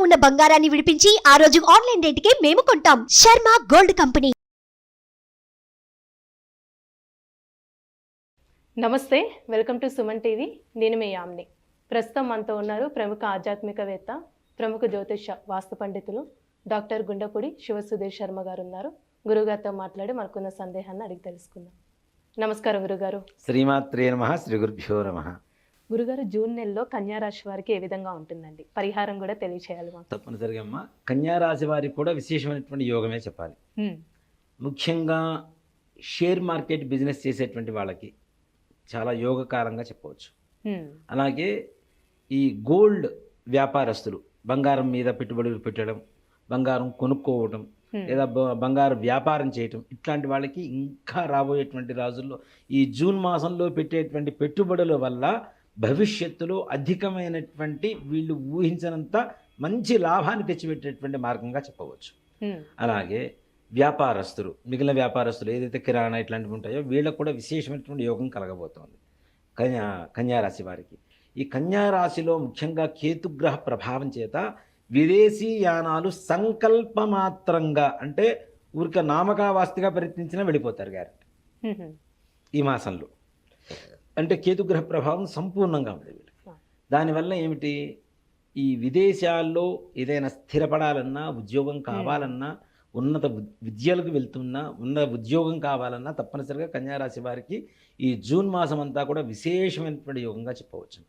ఉన్న బంగారాన్ని విడిపించి ఆ రోజు ఆన్లైన్ రేటుకే మేము కొంటాం. Sharma gold company. నమస్తే, వెల్కమ్ టు సుమన్ టీవీ. నేను మీ యామ్ని. ప్రస్తుతం మనతో ఉన్నారు ప్రముఖ ఆధ్యాత్మికవేత్త, ప్రముఖ జ్యోతిష వాస్తు పండితులు డాక్టర్ గుండపూడి శివసుధీర్ శర్మ గారు ఉన్నారు. గురుగారితో మాట్లాడి మనకున్న సందేహాన్ని అడిగి తెలుసుకుందాం. నమస్కారం గురుగారు. శ్రీమాత్రే నమః, శ్రీ గురుభ్యో నమః. గురుగారు, జూన్ నెలలో కన్యా రాశి వారికి ఏ విధంగా ఉంటుందండి? పరిహారం కూడా తెలియచేయాలి మాకు. తప్పనిసరిగా అమ్మ, కన్యా రాశి వారికి కూడా విశేషమైనటువంటి యోగమే చెప్పాలి. ముఖ్యంగా షేర్ మార్కెట్ బిజినెస్ చేసేటువంటి వాళ్ళకి చాలా యోగకారంగా చెప్పవచ్చు. అలాగే ఈ గోల్డ్ వ్యాపారస్తులు బంగారం మీద పెట్టుబడులు పెట్టడం, బంగారం కొనుక్కోవడం, లేదా బంగారు వ్యాపారం చేయటం, ఇట్లాంటి వాళ్ళకి ఇంకా రాబోయేటువంటి రోజుల్లో ఈ జూన్ మాసంలో పెట్టేటువంటి పెట్టుబడుల వల్ల భవిష్యత్తులో అధికమైనటువంటి వీళ్ళు ఊహించినంత మంచి లాభాన్ని తెచ్చిపెట్టేటువంటి మార్గంగా చెప్పవచ్చు. అలాగే వ్యాపారస్తులు, మిగిలిన వ్యాపారస్తులు ఏదైతే కిరాణా ఇట్లాంటివి ఉంటాయో వీళ్ళకు కూడా విశేషమైనటువంటి యోగం కలగబోతోంది కన్యారాశి వారికి. ఈ కన్యారాశిలో ముఖ్యంగా కేతుగ్రహ ప్రభావం చేత విదేశీ యానాలు సంకల్పమాత్రంగా, అంటే ఊరిక నామకావాస్తిగా ప్రయత్నించినా వెళ్ళిపోతారు గ్యారెంటీ ఈ మాసంలో. అంటే కేతుగ్రహ ప్రభావం సంపూర్ణంగా ఉంది వీళ్ళకి. దానివల్ల ఏమిటి, ఈ విదేశాల్లో ఏదైనా స్థిరపడాలన్నా, ఉద్యోగం కావాలన్నా, ఉన్నత విద్యలకు వెళ్తున్నా, ఉన్నత ఉద్యోగం కావాలన్నా తప్పనిసరిగా కన్యారాశి వారికి ఈ జూన్ మాసం అంతా కూడా విశేషమైనటువంటి యోగంగా చెప్పవచ్చు.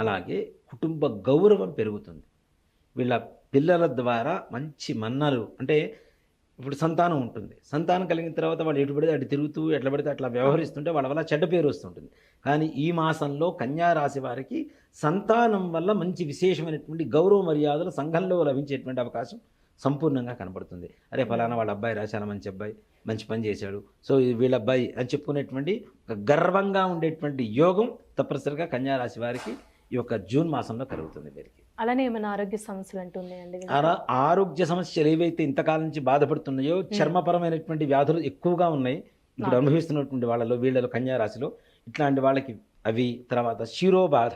అలాగే కుటుంబ గౌరవం పెరుగుతుంది. వీళ్ళ పిల్లల ద్వారా మంచి మన్నలు, అంటే ఇప్పుడు సంతానం ఉంటుంది, సంతానం కలిగిన తర్వాత వాళ్ళు ఎటు పడితే అటు తిరుగుతూ ఎట్లా పడితే అట్లా వ్యవహరిస్తుంటే వాళ్ళ వల్ల చెడ్డ పేరు వస్తుంటుంది. కానీ ఈ మాసంలో కన్యారాశి వారికి సంతానం వల్ల మంచి విశేషమైనటువంటి గౌరవ మర్యాదలు సంఘంలో లభించేటువంటి అవకాశం సంపూర్ణంగా కనబడుతుంది. అరే ఫలానా వాళ్ళ అబ్బాయి రా, చాలా మంచి అబ్బాయి, మంచి పని చేశాడు, సో వీళ్ళ అబ్బాయి అని చెప్పుకునేటువంటి ఒక గర్వంగా ఉండేటువంటి యోగం తప్పనిసరిగా కన్యారాశి వారికి ఈ యొక్క జూన్ మాసంలో కలుగుతుంది వీరికి. అలానే ఏమైనా ఆరోగ్య సమస్యలు అంటున్నాయండి? ఆరోగ్య సమస్యలు ఏవైతే ఇంతకాలం నుంచి బాధపడుతున్నాయో, చర్మపరమైనటువంటి వ్యాధులు ఎక్కువగా ఉన్నాయి ఇప్పుడు అనుభవిస్తున్నటువంటి వీళ్ళలో కన్యారాశిలో. ఇట్లాంటి వాళ్ళకి అవి, తర్వాత శిరోబాధ,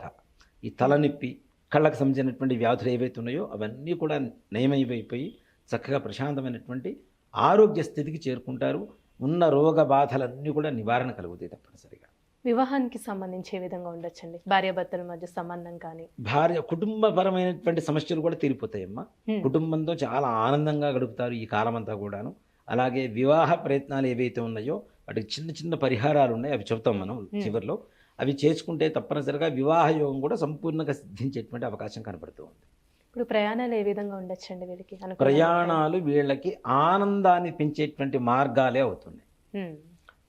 ఈ తలనొప్పి, కళ్ళకు సంబంధించినటువంటి వ్యాధులు ఏవైతే ఉన్నాయో అవన్నీ కూడా నయమైపోయి చక్కగా ప్రశాంతమైనటువంటి ఆరోగ్య స్థితికి చేరుకుంటారు. ఉన్న రోగ బాధలన్నీ కూడా నివారణ కలుగుతాయి తప్పనిసరిగా. వివాహానికి సంబంధించి ఏ విధంగా ఉండొచ్చండి? భార్యాభర్తల మధ్య సంబంధం కానీ, కుటుంబపరమైనటువంటి సమస్యలు కూడా తీరిపోతాయమ్మా. కుటుంబంతో చాలా ఆనందంగా గడుపుతారు ఈ కాలం అంతా కూడాను. అలాగే వివాహ ప్రయత్నాలు ఏవైతే ఉన్నాయో వాటికి చిన్న చిన్న పరిహారాలు ఉన్నాయి, అవి చెబుతాం మనం చివరిలో. అవి చేసుకుంటే తప్పనిసరిగా వివాహ యోగం కూడా సంపూర్ణంగా సిద్ధించేటువంటి అవకాశం కనబడుతూ ఉంది. ఇప్పుడు ప్రయాణాలు ఏ విధంగా ఉండొచ్చండి వీళ్ళకి? ప్రయాణాలు వీళ్ళకి ఆనందాన్ని పెంచేటువంటి మార్గాలే అవుతున్నాయి.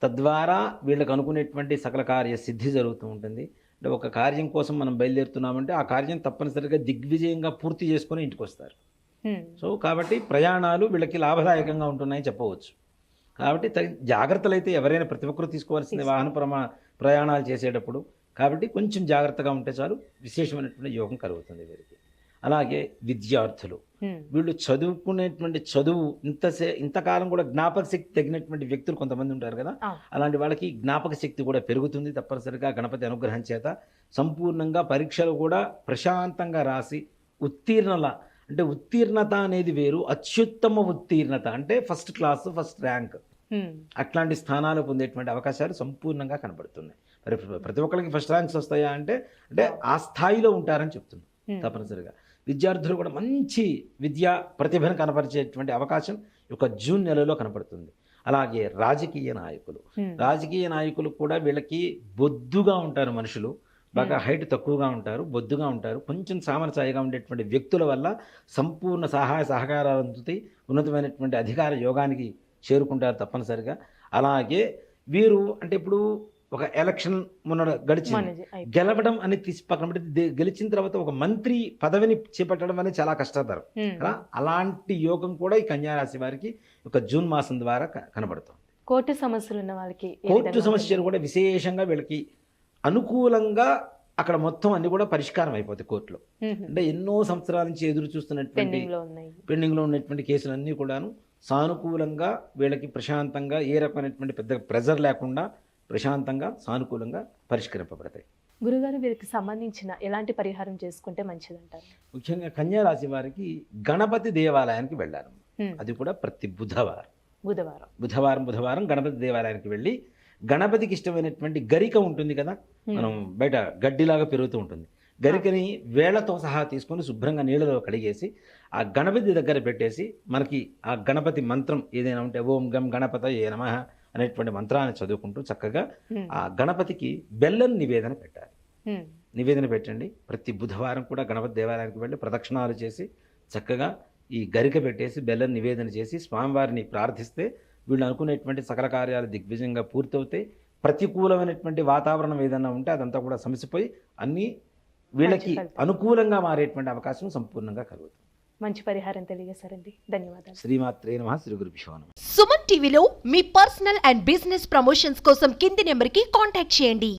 తద్వారా వీళ్ళకి అనుకునేటువంటి సకల కార్య సిద్ధి జరుగుతూ ఉంటుంది. అంటే ఒక కార్యం కోసం మనం బయలుదేరుతున్నామంటే ఆ కార్యం తప్పనిసరిగా దిగ్విజయంగా పూర్తి చేసుకొని ఇంటికి వస్తారు. సో కాబట్టి ప్రయాణాలు వీళ్ళకి లాభదాయకంగా ఉంటున్నాయని చెప్పవచ్చు. కాబట్టి జాగ్రత్తలు అయితే ఎవరైనా ప్రతి ఒక్కరు తీసుకోవాల్సింది వాహన ప్రయాణాలు చేసేటప్పుడు. కాబట్టి కొంచెం జాగ్రత్తగా ఉంటే చాలు, విశేషమైనటువంటి యోగం కలుగుతుంది వీరికి. అలాగే విద్యార్థులు, వీళ్ళు చదువుకునేటువంటి చదువు ఇంతకాలం కూడా జ్ఞాపక శక్తి తగినటువంటి వ్యక్తులు కొంతమంది ఉంటారు కదా, అలాంటి వాళ్ళకి జ్ఞాపక శక్తి కూడా పెరుగుతుంది తప్పనిసరిగా గణపతి అనుగ్రహం చేత. సంపూర్ణంగా పరీక్షలు కూడా ప్రశాంతంగా రాసి అంటే ఉత్తీర్ణత అనేది వేరు, అత్యుత్తమ ఉత్తీర్ణత అంటే ఫస్ట్ క్లాస్, ఫస్ట్ ర్యాంక్, అట్లాంటి స్థానాలు పొందేటువంటి అవకాశాలు సంపూర్ణంగా కనబడుతున్నాయి. మరి ప్రతి ఒక్కరికి ఫస్ట్ ర్యాంక్స్ వస్తాయా అంటే ఆ స్థాయిలో ఉంటారని చెప్తున్నాం. తప్పనిసరిగా విద్యార్థులు కూడా మంచి విద్యా ప్రతిభను కనపరిచేటువంటి అవకాశం ఒక జూన్ నెలలో కనపడుతుంది. అలాగే రాజకీయ నాయకులు కూడా వీళ్ళకి బొద్దుగా ఉంటారు మనుషులు, బాగా హైట్ తక్కువగా ఉంటారు, బొద్దుగా ఉంటారు, కొంచెం సామరస్యంగా ఉండేటువంటి వ్యక్తుల వల్ల సంపూర్ణ సహాయ సహకారాలు అందుతాయి, ఉన్నతమైనటువంటి అధికార యోగానికి చేరుకుంటారు తప్పనిసరిగా. అలాగే వీరు అంటే ఇప్పుడు ఒక ఎలక్షన్ మొన్న గెలవడం అని తీసి పక్కన పెట్టి గెలిచిన తర్వాత ఒక మంత్రి పదవిని చేపట్టడం అనేది చాలా కష్టతరం. అలాంటి యోగం కూడా ఈ కన్యారాశి వారికి ఒక జూన్ మాసం ద్వారా కనబడుతుంది. కోర్టు సమస్యలు ఉన్న వాళ్ళకి, కోర్టు సమస్యలు కూడా విశేషంగా వీళ్ళకి అనుకూలంగా అక్కడ మొత్తం అన్ని కూడా పరిష్కారం అయిపోతాయి కోర్టులో. అంటే ఎన్నో సంవత్సరాల నుంచి ఎదురు చూస్తున్నటువంటి పెండింగ్లో ఉన్నటువంటి కేసులన్నీ కూడాను సానుకూలంగా వీళ్ళకి ప్రశాంతంగా, ఏ రకమైనటువంటి పెద్ద ప్రెజర్ లేకుండా ప్రశాంతంగా సానుకూలంగా పరిష్కరింపబడతాయి. గురుగారు వీరికి సంబంధించిన ఎలాంటి పరిహారం చేసుకుంటే మంచిదంటారు? ముఖ్యంగా కన్యా రాశి వారికి గణపతి దేవాలయానికి వెళ్ళారు. అది కూడా ప్రతి బుధవారం బుధవారం గణపతి దేవాలయానికి వెళ్ళి గణపతికి ఇష్టమైనటువంటి గరిక ఉంటుంది కదా, మనం బయట గడ్డిలాగా పెరుగుతూ ఉంటుంది, గరికని వేళ్లతో సహా తీసుకొని శుభ్రంగా నీళ్ళలో కడిగేసి ఆ గణపతి దగ్గర పెట్టేసి మనకి ఆ గణపతి మంత్రం ఏదైనా ఉంటే ఓం గం గణపతయే నమః అనేటువంటి మంత్రాన్ని చదువుకుంటూ చక్కగా ఆ గణపతికి బెల్లం నివేదన పెట్టాలి. నివేదన పెట్టండి. ప్రతి బుధవారం కూడా గణపతి దేవాలయానికి వెళ్ళి ప్రదక్షిణాలు చేసి చక్కగా ఈ గరిక పెట్టేసి బెల్లం నివేదన చేసి స్వామివారిని ప్రార్థిస్తే వీళ్ళు అనుకునేటువంటి సకల కార్యాలు దిగ్విజయంగా పూర్తవుతాయి. ప్రతికూలమైనటువంటి వాతావరణం ఏదైనా ఉంటే అదంతా కూడా సమసిపోయి అన్నీ వీళ్ళకి అనుకూలంగా మారేటువంటి అవకాశం సంపూర్ణంగా కలుగుతుంది. మంచి పరిహారం తెలియజేశారండి. ధన్యవాదాలు. శ్రీమాత్రే నమః. శ్రీ గురుభ్యో నమః. సుమన్ టీవీలో మీ పర్సనల్ అండ్ బిజినెస్ ప్రమోషన్స్ కోసం కింది నెంబర్కి కాంటాక్ట్ చేయండి.